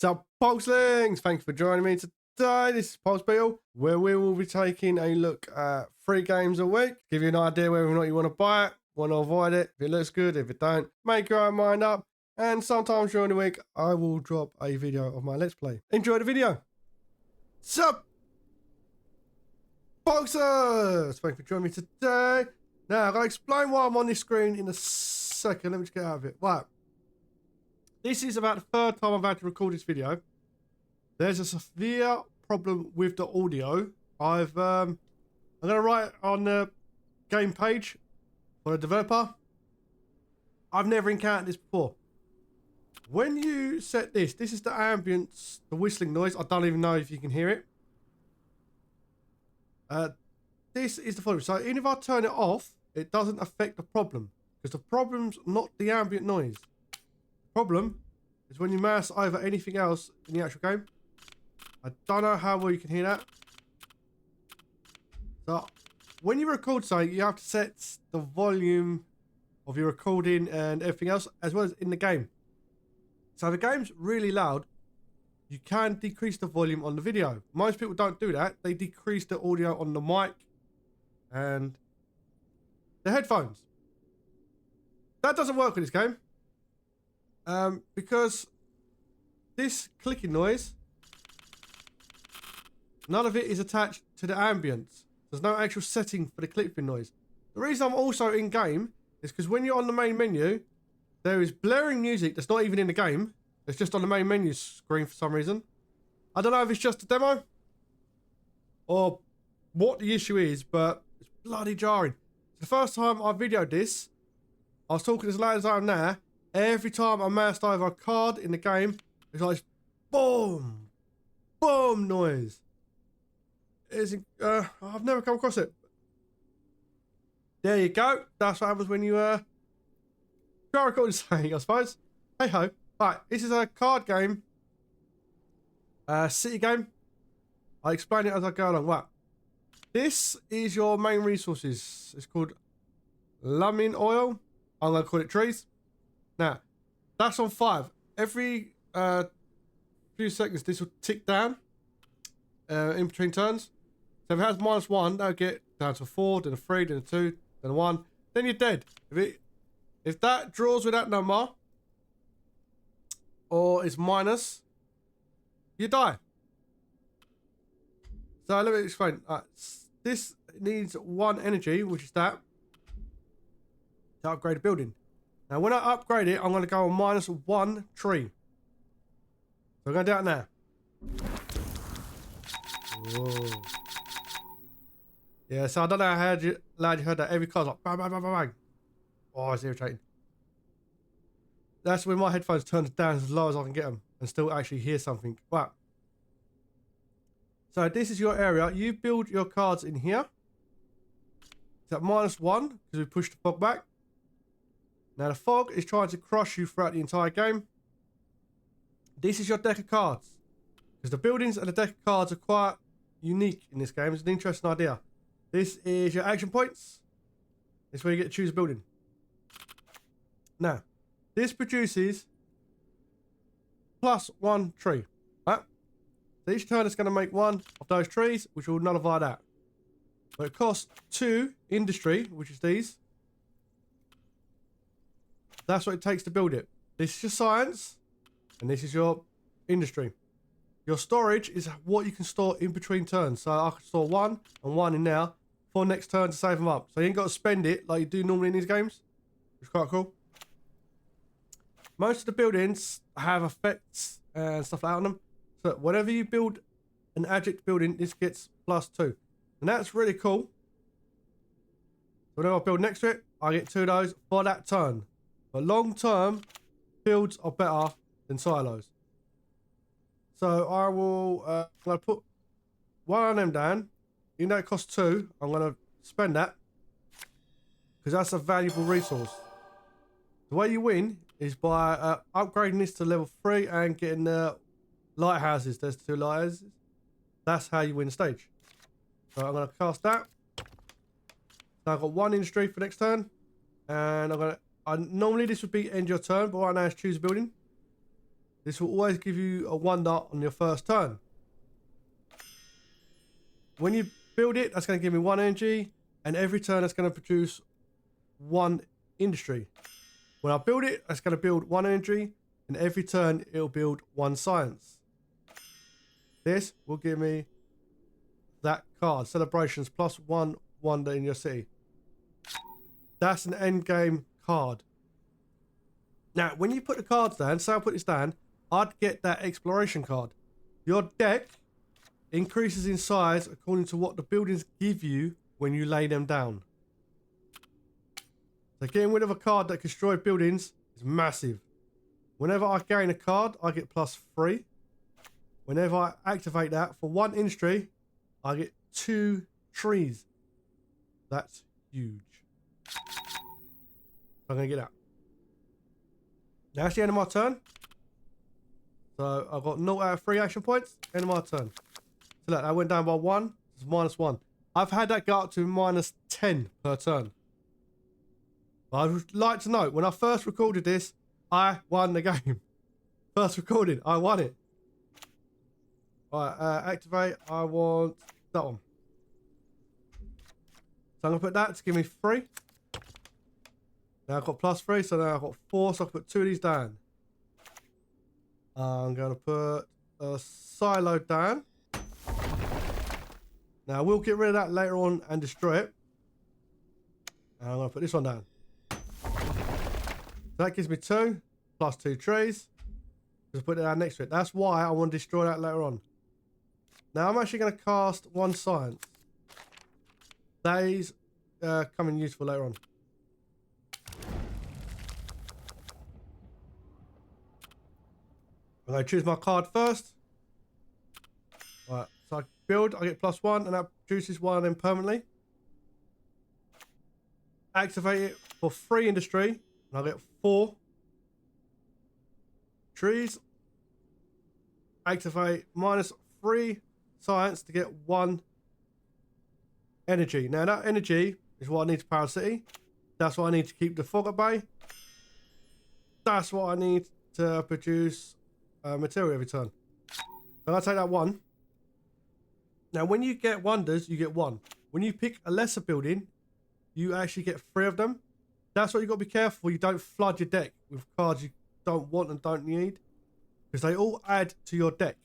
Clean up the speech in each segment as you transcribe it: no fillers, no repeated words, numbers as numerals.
So, Pulselings, thanks for joining me today. This is PulseBeetle, where we will be taking a look at 3 games a week. Give you an idea whether or not you want to buy it, want to avoid it. If it looks good, if it don't, make your own mind up. And sometimes during the week, I will drop a video of my Let's Play. Enjoy the video. Sup, Pulsers! Thanks for joining me today. Now, I'm going to explain why I'm on this screen in a second. Let me just get out of it. Right. This is about the 3rd time I've had to record this video. There's a severe problem with the audio. I'm going to write on the game page for the developer. I've never encountered this before. When you set this is the ambience, the whistling noise. I don't even know if you can hear it. This is the problem. So even if I turn it off, it doesn't affect the problem. Because the problem's not the ambient noise. Problem is when you mouse over anything else in the actual game. I don't know how well you can hear that. So when you record something, you have to set the volume of your recording and everything else, as well as in the game. So if the game's really loud, you can decrease the volume on the video. Most people don't do that. They decrease the audio on the mic and the headphones. That doesn't work with this game. Because this clicking noise, none of it is attached to the ambience. There's no actual setting for the clicking noise. The reason I'm also in game is because when you're on the main menu, there is blaring music that's not even in the game. It's just on the main menu screen for some reason. I don't know if it's just a demo or what the issue is, but it's bloody jarring. The first time I videoed this, I was talking as loud as I am now. Every time I moused over a card in the game, it's like boom, boom noise. I've never come across it. There you go. That's what happens when you try recording something, I suppose. Hey ho. Right, this is a card game, city game. I'll explain it as I go along. Right, this is your main resources. It's called lemon oil. I'm gonna call it trees. Now, that's on 5. Every few seconds, this will tick down in between turns. So if it has -1, that'll get down to a 4, then a 3, then a 2, then a 1. Then you're dead. If that draws with that number, or is minus, you die. So let me explain. This needs 1 energy, which is that, to upgrade a building. Now, when I upgrade it, I'm going to go on -1 tree. So I'm going to do that now. Whoa. Yeah, so I don't know how loud you heard that. Every card's like bang, bang, bang, bang, bang. Oh, it's irritating. That's when my headphones turn down as low as I can get them and still actually hear something. Wow. So this is your area. You build your cards in here. It's at -1 because we pushed the fog back. Now the fog is trying to crush you throughout the entire game. This is your deck of cards. Because the buildings and the deck of cards are quite unique in this game. It's an interesting idea. This is your action points. This is where you get to choose a building. Now, this produces +1 tree. Right? So each turn it's going to make 1 of those trees, which will nullify that. But it costs 2 industry, which is these. That's what it takes to build it. This is your science, and this is your industry. Your storage is what you can store in between turns. So I can store 1 and 1 in there for next turn to save them up. So you ain't got to spend it like you do normally in these games, which is quite cool. Most of the buildings have effects and stuff like that on them. So whenever you build an adject building, this gets +2. And that's really cool. Whenever I build next to it, I get 2 of those for that turn. But long term, builds are better than silos. So I will I'm going to put 1 of them down. Even though it costs 2, I'm going to spend that. Because that's a valuable resource. The way you win is by upgrading this to level 3 and getting the lighthouses. There's 2 lighthouses. That's how you win the stage. So I'm going to cast that. So I've got 1 industry for next turn. And I'm going to... normally this would be end your turn, but right now it's choose a building. This will always give you a 1 dot on your first turn. When you build it, that's going to give me 1 energy, and every turn that's going to produce 1 industry. When I build it, that's going to build 1 energy, and every turn it'll build 1 science. This will give me that card, celebrations +1 wonder in your city. That's an end game card. Now, when you put the cards down, say I put this down, I'd get that exploration card. Your deck increases in size according to what the buildings give you when you lay them down. So getting rid of a card that can destroy buildings is massive. Whenever I gain a card, I get +3. Whenever I activate that for 1 industry, I get 2 trees. That's huge. I'm going to get that. Now that's the end of my turn. So I've got 0 out of 3 action points. End of my turn. So look, that went down by 1. It's -1. I've had that go up to -10 per turn. I would like to note, when I first recorded this, I won the game. First recording, I won it. Alright, activate. I want that one. So I'm going to put that to give me 3. Now I've got +3, so now I've got 4, so I can put 2 of these down. I'm going to put a silo down. Now we'll get rid of that later on and destroy it. And I'm going to put this one down. So that gives me 2, +2 trees. Just put it down next to it. That's why I want to destroy that later on. Now I'm actually going to cast 1 science. That is coming useful later on. I'm going to choose my card first. Right, so I build, I get +1, and that produces 1 of them permanently. Activate it for 3 industry, and I get 4 trees. Activate -3 science to get 1 energy. Now that energy is what I need to power city. That's what I need to keep the fog at bay. That's what I need to produce material every turn. So I'll take that 1. Now when you get wonders, you get 1. When you pick a lesser building, you actually get 3 of them. That's what you've got to be careful. You don't flood your deck with cards you don't want and don't need, because they all add to your deck.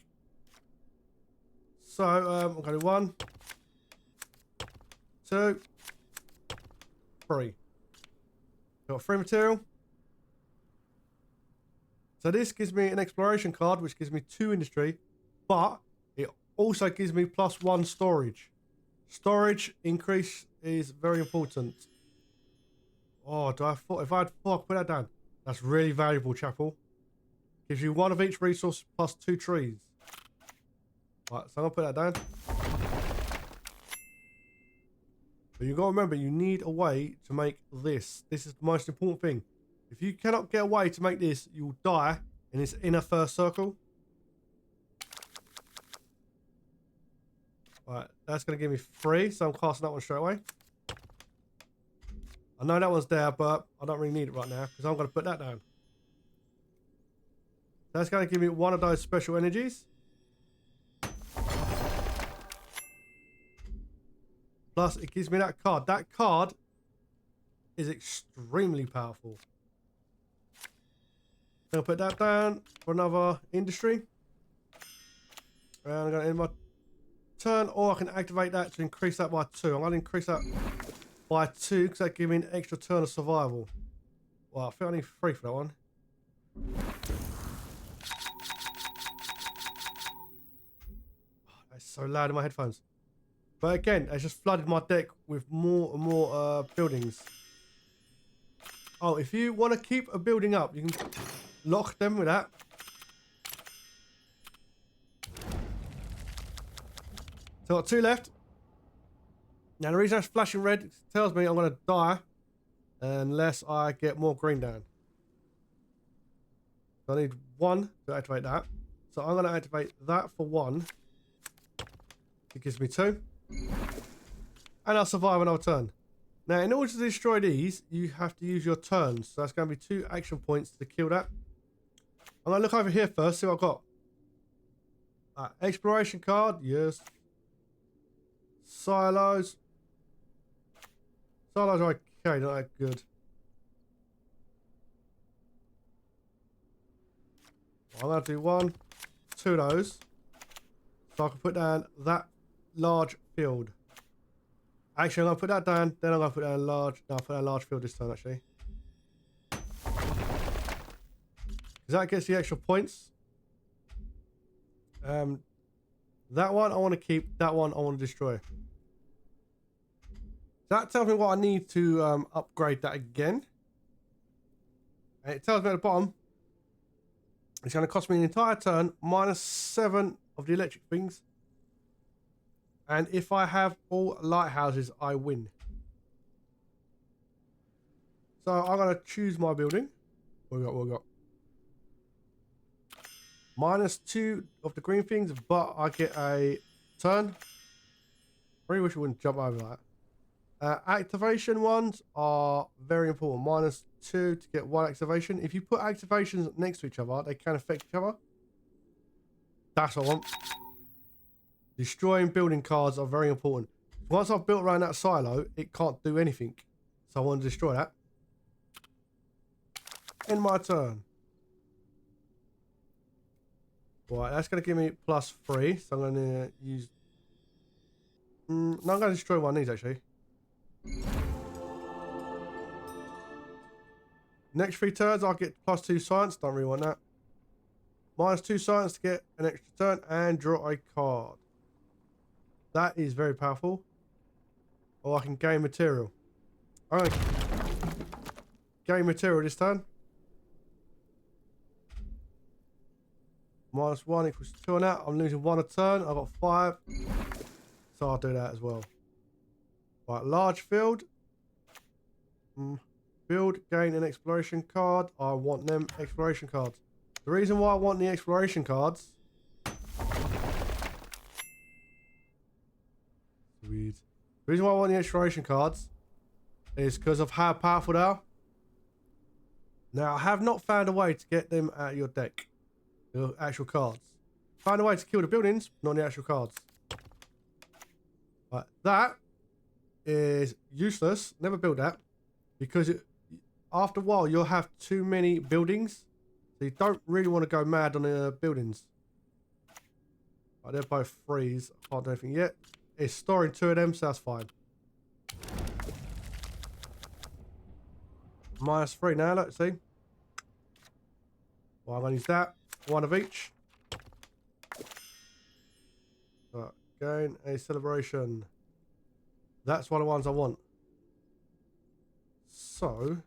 So I'm going to do 1, 2, 3. Got 3 material. So this gives me an exploration card, which gives me 2 industry, but it also gives me +1 storage. Storage increase is very important. Oh, if I had 4, I could put that down. That's really valuable, Chapel. Gives you 1 of each resource +2 trees. Right, so I'm gonna put that down. But you've got to remember, you need a way to make this. This is the most important thing. If you cannot get a way to make this, you'll die in this inner first circle. Right, that's going to give me 3, so I'm casting that one straight away. I know that one's there, but I don't really need it right now, because I'm going to put that down. That's going to give me 1 of those special energies. Plus, it gives me that card. That card is extremely powerful. I'm going to put that down for another industry. And I'm going to end my turn, or I can activate that to increase that by 2. I'm going to increase that by 2 because that gives me an extra turn of survival. Well, I think I need 3 for that one. Oh, that's so loud in my headphones. But again, I just flooded my deck with more and more buildings. Oh, if you want to keep a building up, you can lock them with that. So I've got 2 left. Now the reason it's flashing red tells me I'm going to die unless I get more green down. So I need 1 to activate that. So I'm going to activate that for 1. It gives me 2. And I'll survive another turn. Now in order to destroy these, you have to use your turns. So that's going to be 2 action points to kill that. I'm going to look over here first, see what I've got. Exploration card, yes. Silos. Silos are okay, not that good. I'm going to do 1, 2 of those. So I can put down that large field. Actually, I'm going to put that down, then I'm going to put down a large... No, I'll put down a large field this time, actually. Because that gets the extra points. That one I want to keep, that one I want to destroy. That tells me what I need to upgrade that again. And it tells me at the bottom, it's going to cost me an entire turn, -7 of the electric things. And if I have all lighthouses, I win. So I'm going to choose my building. What we got? -2 of the green things, but I get a turn. Really wish I wouldn't jump over that. Activation ones are very important. -2 to get 1 activation. If you put activations next to each other, they can affect each other. That's what I want. Destroying building cards are very important. Once I've built around that silo, it can't do anything. So I want to destroy that. End my turn. Right, that's going to give me +3. So I'm going to use... no, I'm going to destroy one of these, actually. Next 3 turns, I'll get +2 science. Don't really want that. -2 science to get an extra turn and draw a card. That is very powerful. Or I can gain material. I'm going to gain material this turn. -1 equals 2 on that. I'm losing 1 a turn. I've got 5. So I'll do that as well. Right, large field. Build, gain an exploration card. I want them exploration cards. The reason why I want the exploration cards... Sweet. The reason why I want the exploration cards is because of how powerful they are. Now, I have not found a way to get them out of your deck. The actual cards. Found a way to kill the buildings, not the actual cards. Right, that is useless. Never build that. Because after a while, you'll have too many buildings. So you don't really want to go mad on the buildings. Right, they're both freeze. Can't do anything yet. It's storing 2 of them, so that's fine. -3 now, let's see. Well, I'm going to use that. 1 of each. Right, gain a celebration. That's one of the ones I want. So,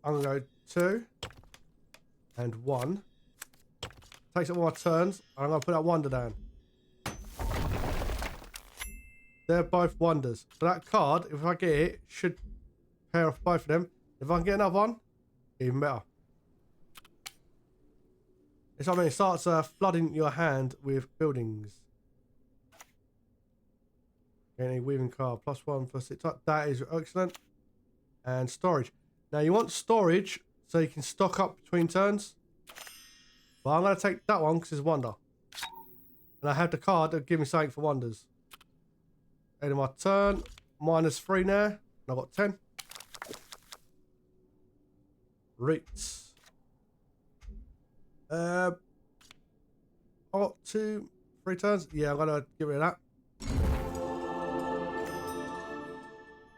I'm going to go 2 and 1. Takes up all my turns. And I'm going to put that wonder down. They're both wonders. So that card, if I get it, should pair off both of them. If I can get another one, even better. It's what I mean, it starts flooding your hand with buildings. Getting a weaving card, +1 for 6. That is excellent. And storage. Now you want storage so you can stock up between turns. But I'm going to take that one because it's a wonder. And I have the card that give me something for wonders. End of my turn. -3 now. And I've got 10. Right. I got 2, 3 turns. Yeah, I'm going to get rid of that.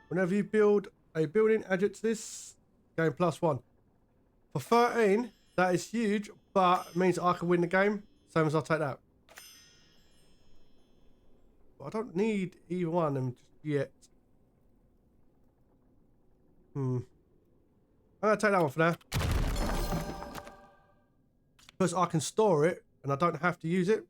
Whenever you build a building, add it to this. Game +1. For 13, that is huge, but it means I can win the game. Same as I'll take that. But I don't need either one of them just yet. I'm going to take that one for now. Because I can store it and I don't have to use it.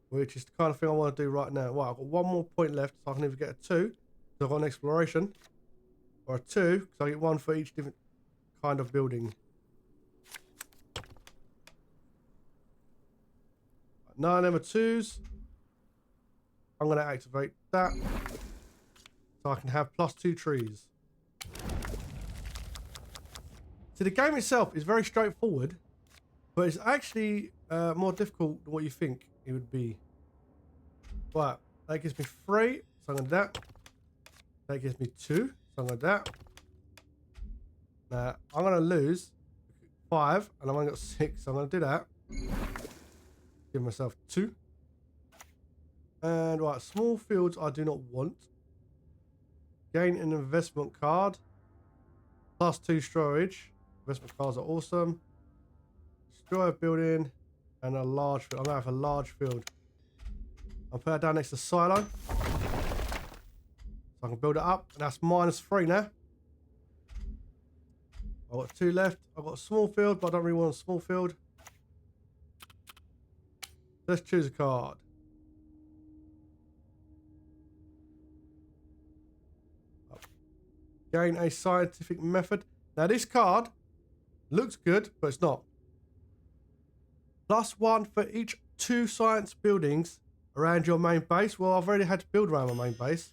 Which is the kind of thing I want to do right now. Well, I've got 1 more point left, so I can either get a 2, because I've got an exploration, or a 2, because I get 1 for each different kind of building. None of them are 2s. I'm going to activate that, so I can have +2 trees. So the game itself is very straightforward, but it's actually more difficult than what you think it would be. Right, that gives me 3, so I'm going to do that. That gives me 2, so I'm going to do that. Now, I'm going to lose 5, and I've only got 6, so I'm going to do that. Give myself 2. And right, small fields I do not want. Gain an investment card. +2 storage. Investment cards are awesome. Destroy a building and a large field. I'm going to have a large field. I'll put that down next to silo. So I can build it up. And that's -3 now. I've got 2 left. I've got a small field, but I don't really want a small field. Let's choose a card. Gain a scientific method. Now this card looks good, but it's not. +1 for each 2 science buildings around your main base. Well, I've already had to build around my main base.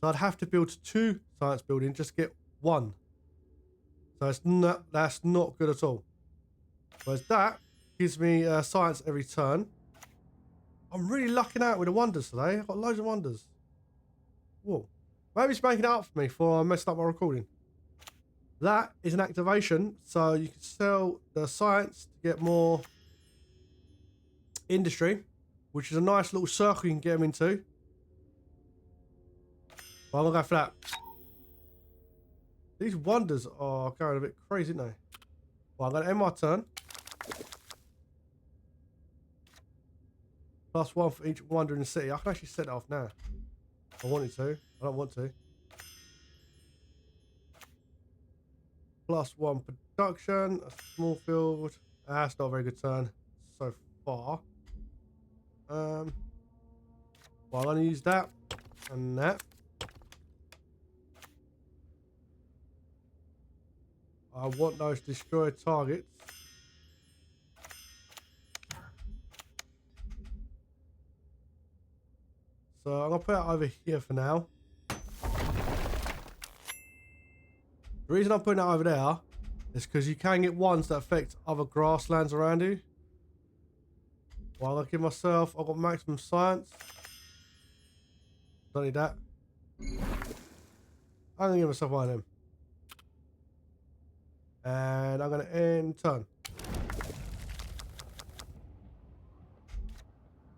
So I'd have to build 2 science buildings just to get 1. So that's not good at all. Whereas that gives me science every turn. I'm really lucking out with the wonders today. I've got loads of wonders. Whoa. Maybe it's making it up for me before I messed up my recording. That is an activation, so you can sell the science to get more industry, which is a nice little circle you can get them into. But I'm gonna go for that. These wonders are going a bit crazy, aren't they? Well, I'm gonna end my turn. +1 for each wonder in the city. I can actually set that off now. I wanted to. I don't want to. +1 production. A small field. That's not a very good turn so far. Well, I'm going to use that and that. I want those destroyed targets. So I'm going to put it over here for now. The reason I'm putting it over there is because you can get ones that affect other grasslands around you. Well, I'm going to give myself, I've got maximum science. Don't need that. I'm going to give myself one of them. And I'm going to end turn.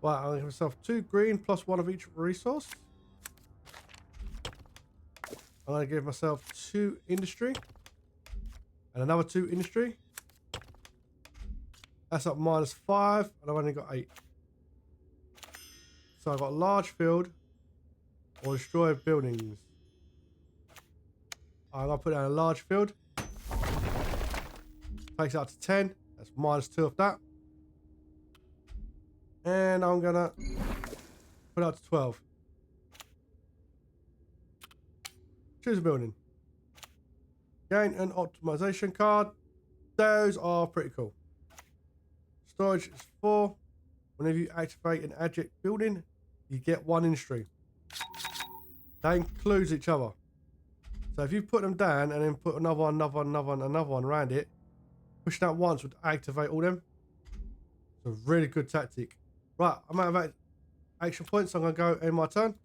Right, I'm going to give myself 2 green +1 of each resource. I'm going to give myself 2 industry. And another 2 industry. That's up -5, and I've only got 8. So I've got a large field or destroy buildings. I'm going to put down a large field. Takes it up to 10. That's -2 of that. And I'm going to put it up to 12. Choose a building. Gain an optimization card. Those are pretty cool. Storage is 4. Whenever you activate an adject building, you get 1 industry. That includes each other. So if you put them down and then put another one around it, pushing that once would activate all them. It's a really good tactic. Right, I'm out of action points, so I'm going to go end my turn.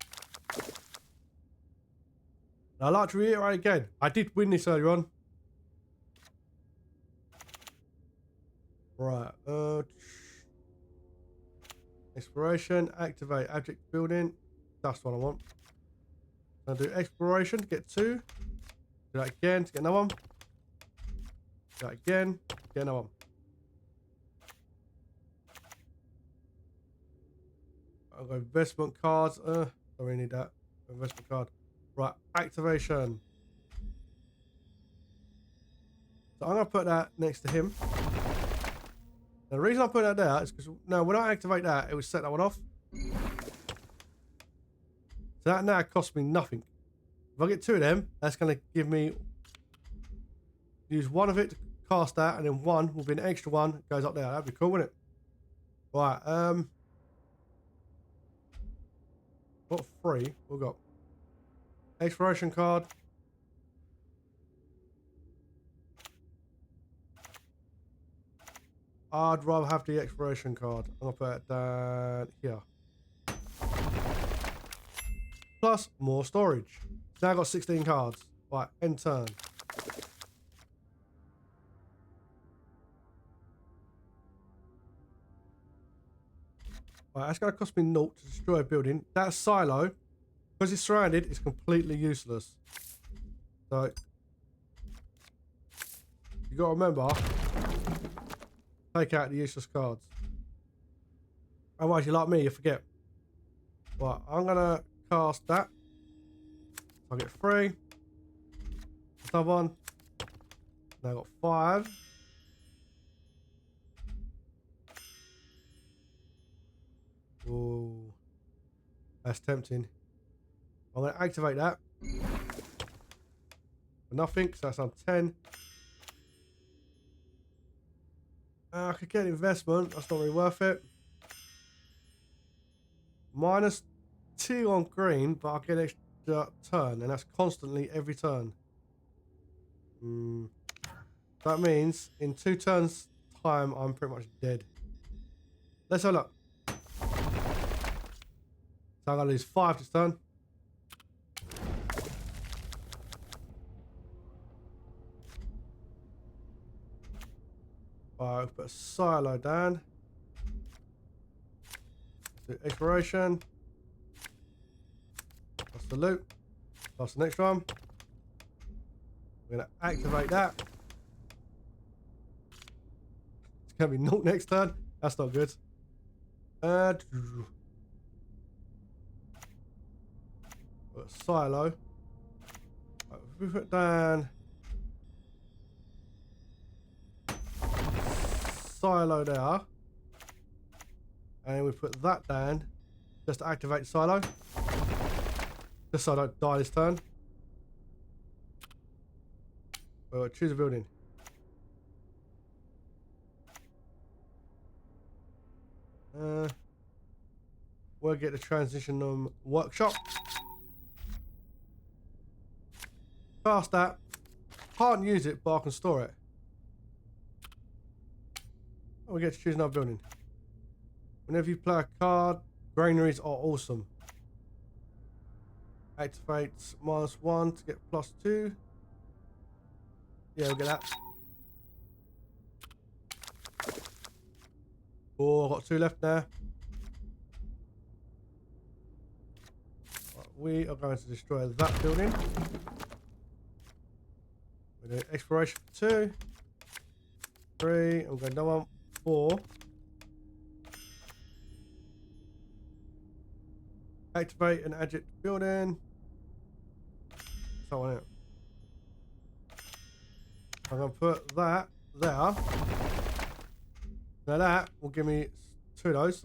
I'd like to reiterate again, I did win this earlier on. Right, exploration, activate object building. That's what I want. I'll do exploration to get 2. Do that again to get another one. Do that again, get another one. I'll go investment cards. Don't really need that. Investment card. Right, activation. So I'm going to put that next to him. Now, the reason I put that there is because now when I activate that, it will set that one off. So that now costs me nothing. If I get 2 of them, that's going to give me... Use 1 of it to cast that, and then 1 will be an extra one. Goes up there. That'd be cool, wouldn't it? Right, got 3. We've got exploration card. I'd rather have the exploration card. I'm gonna put it down here. Plus more storage. Now I've got 16 cards. Right, end turn. Right, that's gonna cost me 0 to destroy a building. That silo, because it's surrounded, is completely useless. So you gotta remember, take out the useless cards. Otherwise, you like me, you forget. Right, I'm gonna cast that. I'll get 3. Another one. Now I've got 5. Ooh, that's tempting. I'm gonna activate that. For nothing, so that's on 10. I could get an investment. That's not really worth it. -2 on green, but I'll get an extra turn, and that's constantly every turn. That means in 2 turns time, I'm pretty much dead. Let's have a look. So I'm gonna lose 5 this turn. Alright, put a silo down. Do exploration. That's the loot. That's the next one. We're gonna activate that. It's gonna be 0 next turn. That's not good. Put a silo. Right, if we put down silo there, and we put that down just to activate the silo, just so I don't die this turn. Choose a building. We'll get the transition workshop. Cast that. Can't use it, but I can store it. We get to choose another building. Whenever you play a card, granaries are awesome. Activates -1 to get +2. Yeah, we'll get that. Oh, I've got 2 left now. Right, we are going to destroy that building. We're doing exploration for 2. 3. I'm going down 1. 4. Activate and adject building. So on it. I'm going to put that there. Now that will give me 2 of those.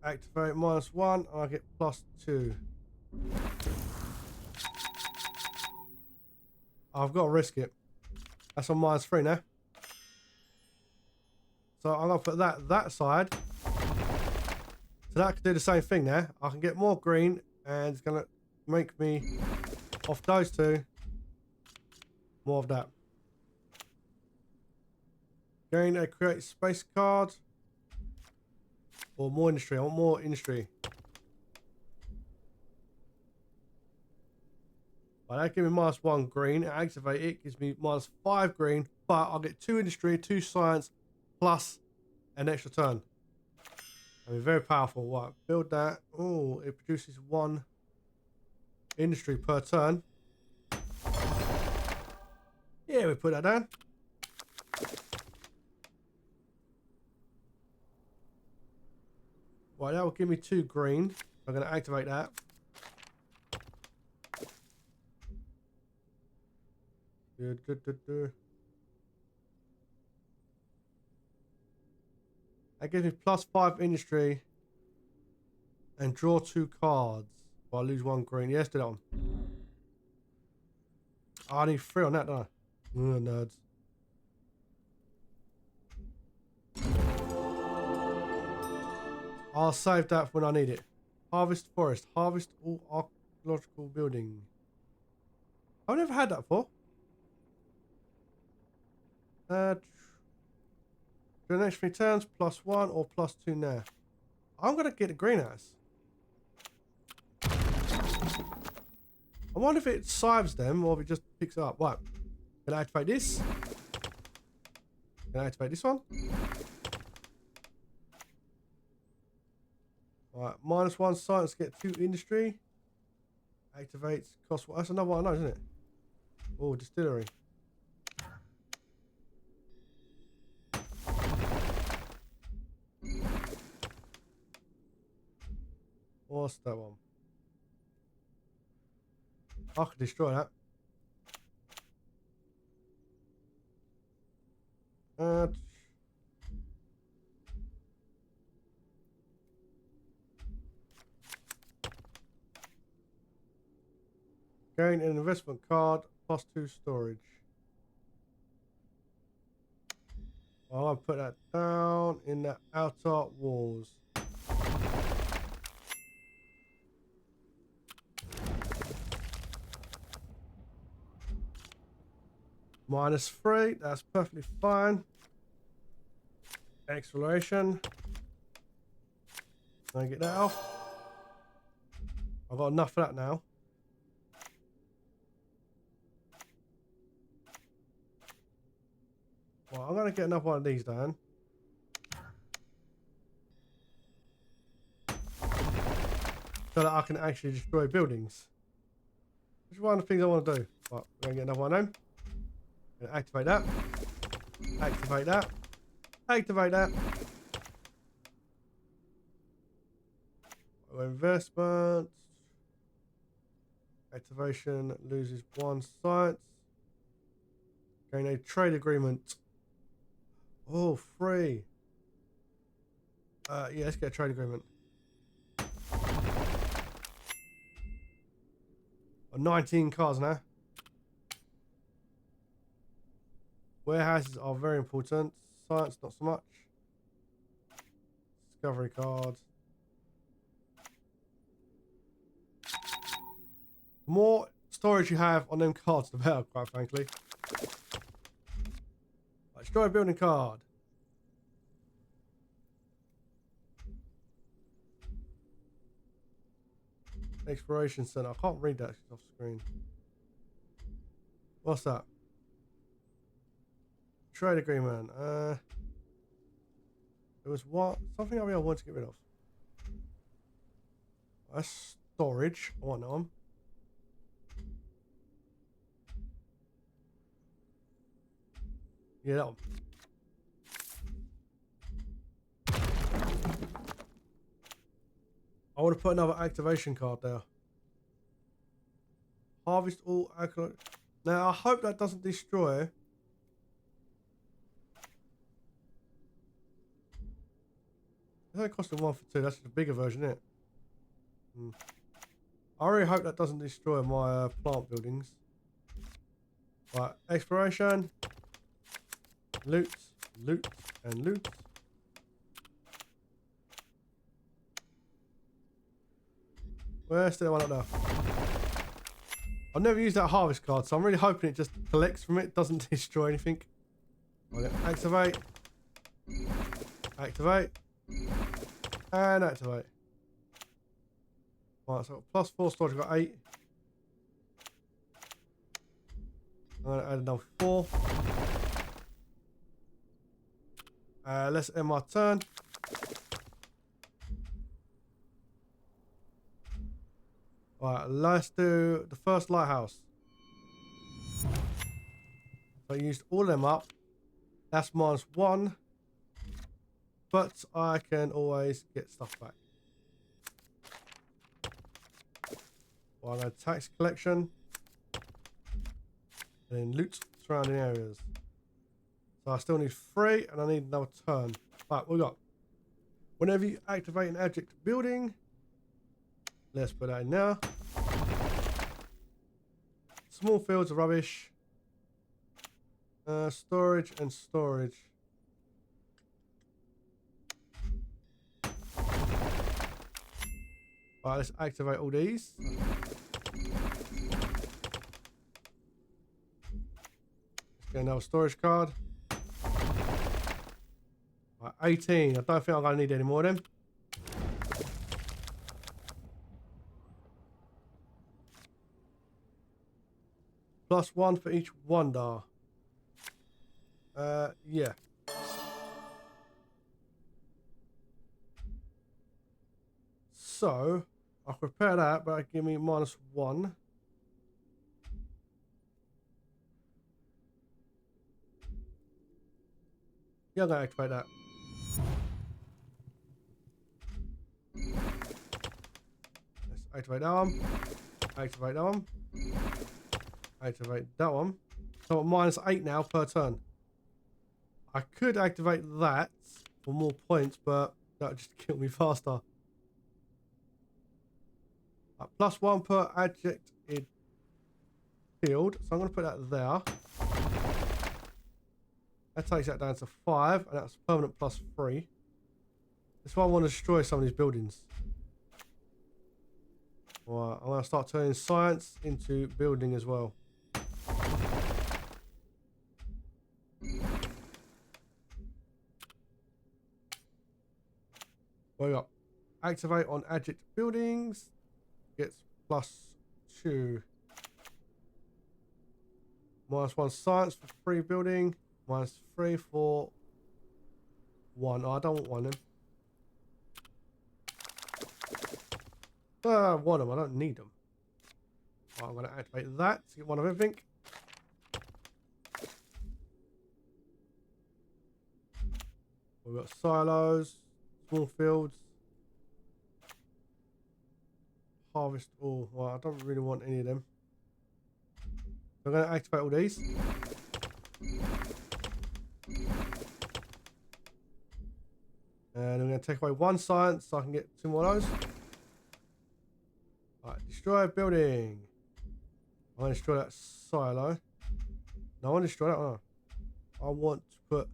Activate -1 and I get +2. I've got to risk it. That's on -3 now. So I'm going to put that side. So that can do the same thing now. I can get more green and it's going to make me, off those 2, more of that. Gain a create space card. Or more industry. I want more industry. Well, that gives me -1 green. Activate it gives me -5 green, but I'll get 2 industry, 2 science, plus an extra turn. I mean, very powerful. Right, build that. Oh, it produces 1 industry per turn. Yeah, we put that down. Right, that will give me 2 green. I'm going to activate that. That gives me +5 industry and draw 2 cards. Well, I lose 1 green. Yes, do that one. Oh, I need 3 on that, don't I? Oh, nerds. I'll save that for when I need it. Harvest forest. Harvest all archaeological building. I've never had that before. The next 3 turns, +1 or +2 now. I'm going to get a greenhouse. I wonder if it scythes them or if it just picks it up. Right. Can I activate this? Can I activate this one? Alright, -1 science, get 2 industry. Activates cost. That's another one I know, isn't it? Oh, distillery. What's that one? I could destroy that. Gain an investment card, +2 storage. I'll put that down in the outer walls. -3, that's perfectly fine. Exploration. Can I get that off? I've got enough for that now. Well, I'm going to get another one of these down. So that I can actually destroy buildings. Which is one of the things I want to do. Right, we're going to get another one then. Activate that. Activate that. Activate that. Investment. Activation loses 1 science. Gain a trade agreement. Oh, free. Yeah, let's get a trade agreement. 19 cars now. Warehouses are very important. Science, not so much. Discovery cards. The more storage you have on them cards, the better, quite frankly. Right, destroy a building card. Exploration center. I can't read that off screen. What's that? Trade agreement. There was what? Something I really want to get rid of. That's storage. I want that one. Yeah, that one. I want to put another activation card there. Harvest all accolade. Now I hope that doesn't destroy. It's only costing 1 for 2. That's the bigger version, isn't it? I really hope that doesn't destroy my plant buildings. Right, exploration. Loot, loot, and loot. Where's the one up there? I've never used that harvest card, so I'm really hoping it just collects from it, doesn't destroy anything. Okay, activate. Activate. And activate. Right, so +4 storage, I've got 8. I'm going to add another 4. Let's end my turn. Right, let's do the first lighthouse. So I used all of them up. That's -1. But I can always get stuff back. Well, I'm going to tax collection. And then loot surrounding areas. So I still need 3 and I need another turn. Right, what we got? Whenever you activate an object building, let's put that in now. Small fields of rubbish. Storage and storage. Alright, let's activate all these. Let's get another storage card. 18. I don't think I'm going to need any more of them. +1 for each wonder. Yeah. So, I'll prepare that, but give me -1. Yeah, I'm going to activate that. Let's activate that one. Activate that one. Activate that one. So I'm at -8 now per turn. I could activate that for more points, but that would just kill me faster. +1 per adjected field. So I'm going to put that there. That takes that down to 5, and that's permanent +3. That's why I want to destroy some of these buildings. Alright, I'm going to start turning science into building as well. What we got? Activate on adject buildings. Gets +2. -1 science for 3 building. -3 for 1. Oh, I don't want 1 then. I want them. I don't need them. Right, I'm going to activate that to get 1 of everything. We've got silos, small fields, harvest all. Well, I don't really want any of them. I'm going to activate all these. And I'm going to take away 1 science so I can get 2 more of those. Alright, destroy a building. I want to destroy that silo. No, I want to destroy that one. I want to put...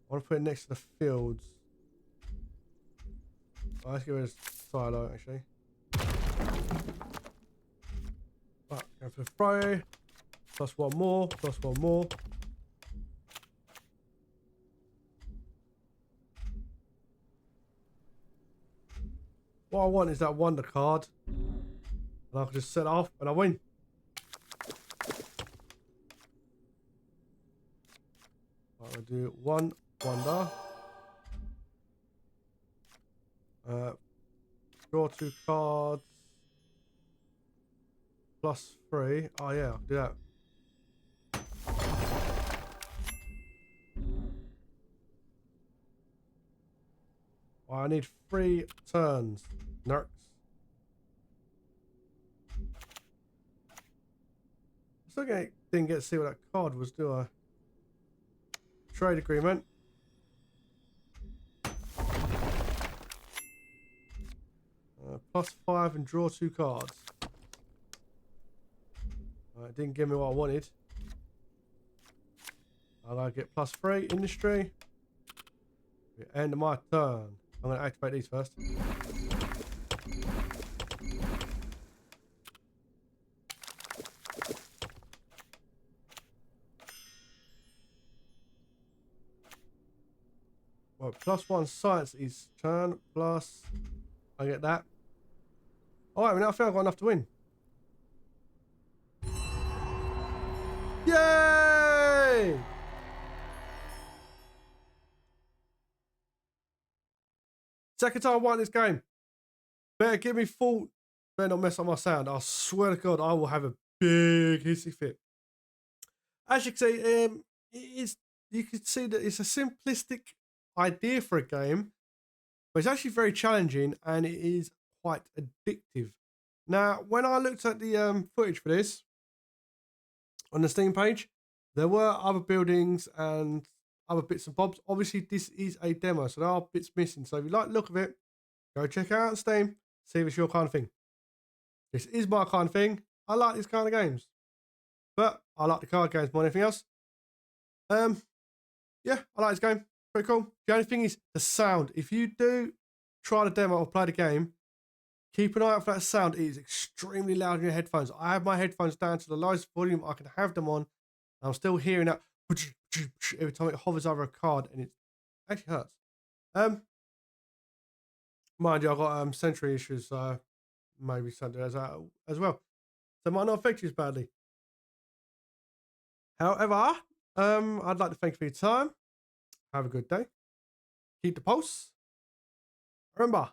I want to put it next to the fields. Right, let's get rid of silo, actually. Right, go for the fry. +1 more, +1 more. What I want is that wonder card. And I can just set it off and I win. I'll do 1 wonder. Draw 2 cards. +3. Oh yeah, I'll do that. Oh, I need 3 turns. Nerks. Still didn't get to see what that card was, do I? Trade agreement. +5 and draw 2 cards. It didn't give me what I wanted. I'm going to get +3 industry. End of my turn. I'm going to activate these first. Well, +1 science each turn. Plus, I get that. Alright, now I feel I've got enough to win. Yay! Second time I won this game. Better give me full. Better not mess up my sound. I swear to God, I will have a big hissy fit. As you can see, you can see that it's a simplistic idea for a game, but it's actually very challenging and it is quite addictive. Now, when I looked at the footage for this on the Steam page, there were other buildings and other bits and bobs. Obviously, this is a demo, so there are bits missing. So if you like the look of it, go check it out on Steam, see if it's your kind of thing. This is my kind of thing. I like these kind of games, but I like the card games more than anything else. Yeah, I like this game. Pretty cool. The only thing is the sound. If you do try the demo or play the game, keep an eye out for that sound. It is extremely loud in your headphones. I have my headphones down to the lowest volume I can have them on, I'm still hearing that every time it hovers over a card, and it actually hurts. Mind you, I've got sensory issues, so maybe something as well. So it might not affect you as badly. However, I'd like to thank you for your time. Have a good day. Keep the pulse. Remember,